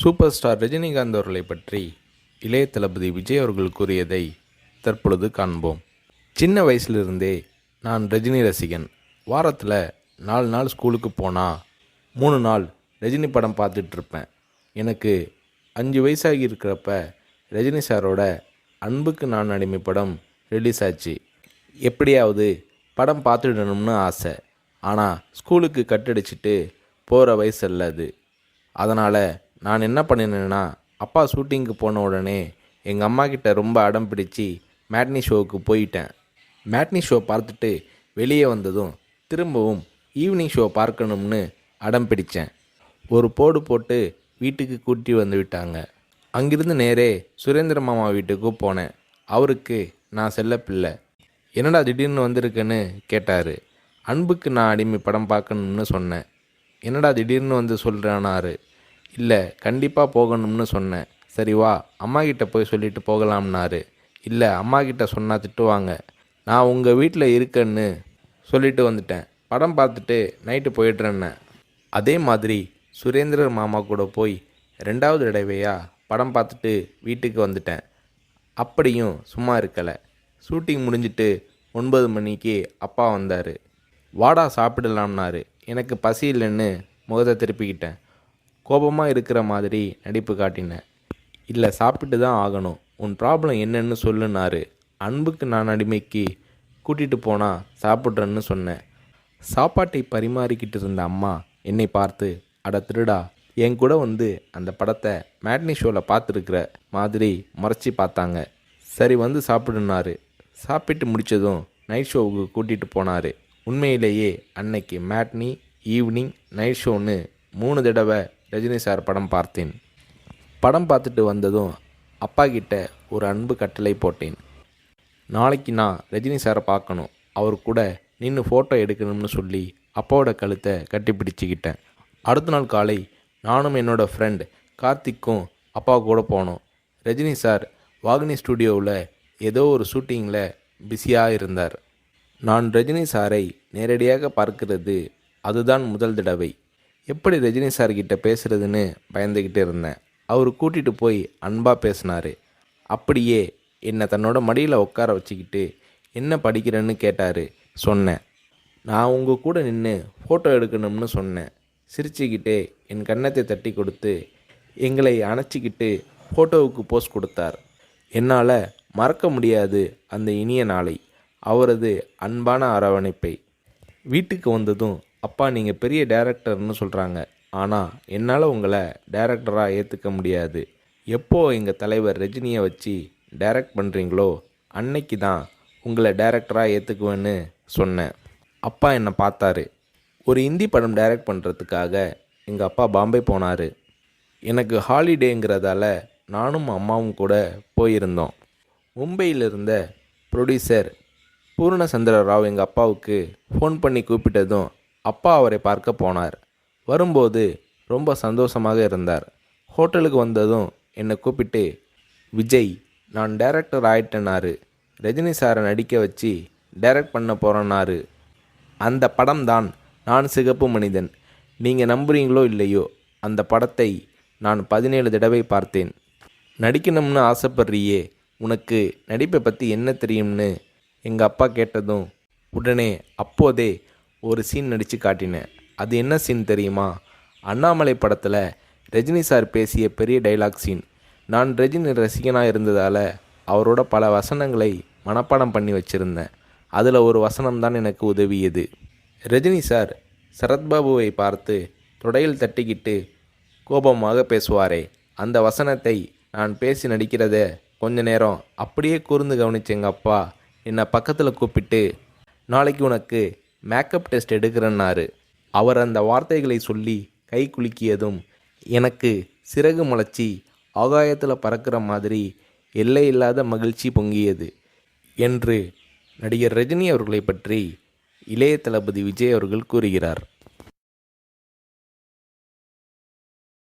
Super star Rajinikanth அவர்களை பற்றி இளைய தளபதி விஜய் அவர்கள் கூறியதை தற்பொழுது காண்போம். சின்ன வயசுலிருந்தே நான் ரஜினி ரசிகன். வாரத்தில் 4 நாள் ஸ்கூலுக்கு போனால் 3 நாள் ரஜினி படம் பார்த்துட்ருப்பேன். எனக்கு 5 வயசாகி இருக்கிறப்ப ரஜினி சாரோட அன்புக்கு நான் அடிமை படம் ரிலீஸ் ஆச்சு. எப்படியாவது படம் பார்த்துடணும்னு ஆசை. ஆனால் ஸ்கூலுக்கு கட்டடிச்சிட்டு போகிற வயசு அல்ல அது. அதனால் நான் என்ன பண்ணினேன்னா, அப்பா ஷூட்டிங்க்கு போன உடனே எங்கள் அம்மா கிட்ட ரொம்ப அடம் பிடிச்சி மேட்னி ஷோவுக்கு போயிட்டேன். மேட்னி ஷோ பார்த்துட்டு வெளியே வந்ததும் திரும்பவும் ஈவினிங் ஷோ பார்க்கணும்னு அடம் பிடித்தேன். ஒரு போடு போட்டு வீட்டுக்கு கூட்டி வந்து விட்டாங்க. அங்கிருந்து நேரே சுரேந்திர மாமா வீட்டுக்கு போனேன். அவருக்கு நான் செல்ல பிள்ளை. என்னடா திடீர்னு வந்திருக்கேன்னு கேட்டார். அன்புக்கு நான் அடிமை படம் பார்க்கணும்னு சொன்னேன். என்னடா திடீர்னு வந்து சொல்கிறானாரு. இல்லை, கண்டிப்பாக போகணும்னு சொன்னேன். சரி வா, அம்மா கிட்ட போய் சொல்லிட்டு போகலாம்னாரு. இல்லை, அம்மா கிட்ட சொன்னால் திட்டுவாங்க. நான் உங்கள் வீட்டில் இருக்கேன்னு சொல்லிட்டு வந்துட்டேன். படம் பார்த்துட்டு நைட்டு போயிடுறேன்னு. அதே மாதிரி சுரேந்திரர் மாமா கூட போய் 2வது தடவையாக படம் பார்த்துட்டு வீட்டுக்கு வந்துட்டேன். அப்படியும் சும்மா இருக்கலை. ஷூட்டிங் முடிஞ்சிட்டு 9 மணிக்கு அப்பா வந்தார். வாடா சாப்பிடலாம்னாரு. எனக்கு பசி இல்லைன்னு முகத்தை திருப்பிக்கிட்டேன். கோபமாக இருக்கிற மாதிரி நடிப்பு காட்டினேன். இல்லை, சாப்பிட்டு தான் ஆகணும். உன் ப்ராப்ளம் என்னன்னு சொல்லுனாரு. அன்புக்கு நான் அடிமைக்கு கூட்டிகிட்டு போனால் சாப்பிட்றேன்னு சொன்னேன். சாப்பாட்டை பரிமாறிக்கிட்டு இருந்த அம்மா என்னை பார்த்து, அட திருடா, என் கூட வந்து அந்த படத்தை மேட்னி ஷோவில் பார்த்துருக்குற மாதிரி முறைச்சி பார்த்தாங்க. சரி வந்து சாப்பிடுனாரு. சாப்பிட்டு முடித்ததும் நைட் ஷோவுக்கு கூட்டிகிட்டு போனார். உண்மையிலேயே அன்னைக்கு மேட்னி, ஈவினிங், நைட் ஷோன்னு 3 தடவை ரஜினி சார் படம் பார்த்தேன். படம் பார்த்துட்டு வந்ததும் அப்பா கிட்ட ஒரு அன்பு கட்டளை போட்டேன். நாளைக்கு நான் ரஜினி சாரை பார்க்கணும், அவர் கூட நின்று ஃபோட்டோ எடுக்கணும்னு சொல்லி அப்பாவோட கழுத்தை கட்டி பிடிச்சிக்கிட்டேன். அடுத்த நாள் காலை நானும் என்னோடய ஃப்ரெண்ட் கார்த்திக்கும் அப்பா கூட போனோம். ரஜினி சார் வாகினி ஸ்டுடியோவில் ஏதோ ஒரு ஷூட்டிங்கில் பிஸியாக இருந்தார். நான் ரஜினி சாரை நேரடியாக பார்க்கிறது அதுதான் முதல் தடவை. எப்படி ரஜினி சார்கிட்ட பேசுகிறதுன்னு பயந்துக்கிட்டு இருந்தேன். அவர் கூட்டிகிட்டு போய் அன்பாக பேசினார். அப்படியே என்னை தன்னோட மடியில் உட்கார வச்சுக்கிட்டு என்ன படிக்கிறேன்னு கேட்டார். சொன்னேன், நான் உங்கள் கூட நின்று ஃபோட்டோ எடுக்கணும்னு சொன்னேன். சிரிச்சுக்கிட்டே என் கன்னத்தை தட்டி கொடுத்து எங்களை அணைச்சிக்கிட்டு ஃபோட்டோவுக்கு போஸ் கொடுத்தார். என்னால் மறக்க முடியாது அந்த இனிய நாளை, அவரது அன்பான அரவணைப்பை. வீட்டுக்கு வந்ததும், அப்பா நீங்கள் பெரிய டைரக்டர்னு சொல்கிறாங்க, ஆனால் என்னால் உங்களை டைரக்டராக ஏற்றுக்க முடியாது. எப்போ எங்கள் தலைவர் ரஜினியை வச்சு டைரக்ட் பண்ணுறீங்களோ அன்னைக்கு தான் உங்களை டைரக்டராக ஏற்றுக்குவேன்னு சொன்னேன். அப்பா என்னை பார்த்தாரு. ஒரு ஹிந்தி படம் டைரக்ட் பண்ணுறதுக்காக எங்கள் அப்பா பாம்பே போனார். எனக்கு ஹாலிடேங்கிறதால நானும் அம்மாவும் கூட போயிருந்தோம். மும்பையில் இருந்த ப்ரொடியூசர் பூர்ணச்சந்திர ராவ் எங்கள் அப்பாவுக்கு ஃபோன் பண்ணி கூப்பிட்டதும் அப்பா அவரை பார்க்க போனார். வரும்போது ரொம்ப சந்தோஷமாக இருந்தார். ஹோட்டலுக்கு வந்ததும் என்னை கூப்பிட்டு, விஜய், நான் டைரக்டர் ஆயிட்டேனாரு. ரஜினி சாரை நடிக்க வச்சு டைரக்ட் பண்ண போகிறேன்னாரு. அந்த படம் தான் நான் சிகப்பு மனிதன். நீங்கள் நம்புறீங்களோ இல்லையோ, அந்த படத்தை நான் 17 தடவை பார்த்தேன். நடிக்கணும்னு ஆசைப்படுறியே, உனக்கு நடிப்பை பற்றி என்ன தெரியும்னு எங்கள் அப்பா கேட்டதும் உடனே அப்போதே ஒரு சீன் நடித்து காட்டினேன். அது என்ன சீன் தெரியுமா? அண்ணாமலை படத்தில் ரஜினி சார் பேசிய பெரிய டைலாக் சீன். நான் ரஜினி ரசிகனாக இருந்ததால் அவரோட பல வசனங்களை மனப்பாடம் பண்ணி வச்சுருந்தேன். அதில் ஒரு வசனம்தான் எனக்கு உதவியது. ரஜினி சார் சரத்பாபுவை பார்த்து தொடையில் தட்டிக்கிட்டு கோபமாக பேசுவாரே, அந்த வசனத்தை நான் பேசி நடிக்கிறத கொஞ்ச நேரம் அப்படியே கூர்ந்து கவனிச்ச எங்கள் அப்பா என்னை பக்கத்தில் கூப்பிட்டு, நாளைக்கு உனக்கு மேக்கப் டெஸ்ட் எடுக்கிறேன்னாரு. அவர் அந்த வார்த்தைகளை சொல்லி கை குலுக்கியதும் எனக்கு சிறகு முளைச்சி ஆகாயத்தில் பறக்கிற மாதிரி எல்லையில்லாத மகிழ்ச்சி பொங்கியது என்று நடிகர் ரஜினி அவர்களை பற்றி இளைய தளபதி விஜய் அவர்கள் கூறுகிறார்.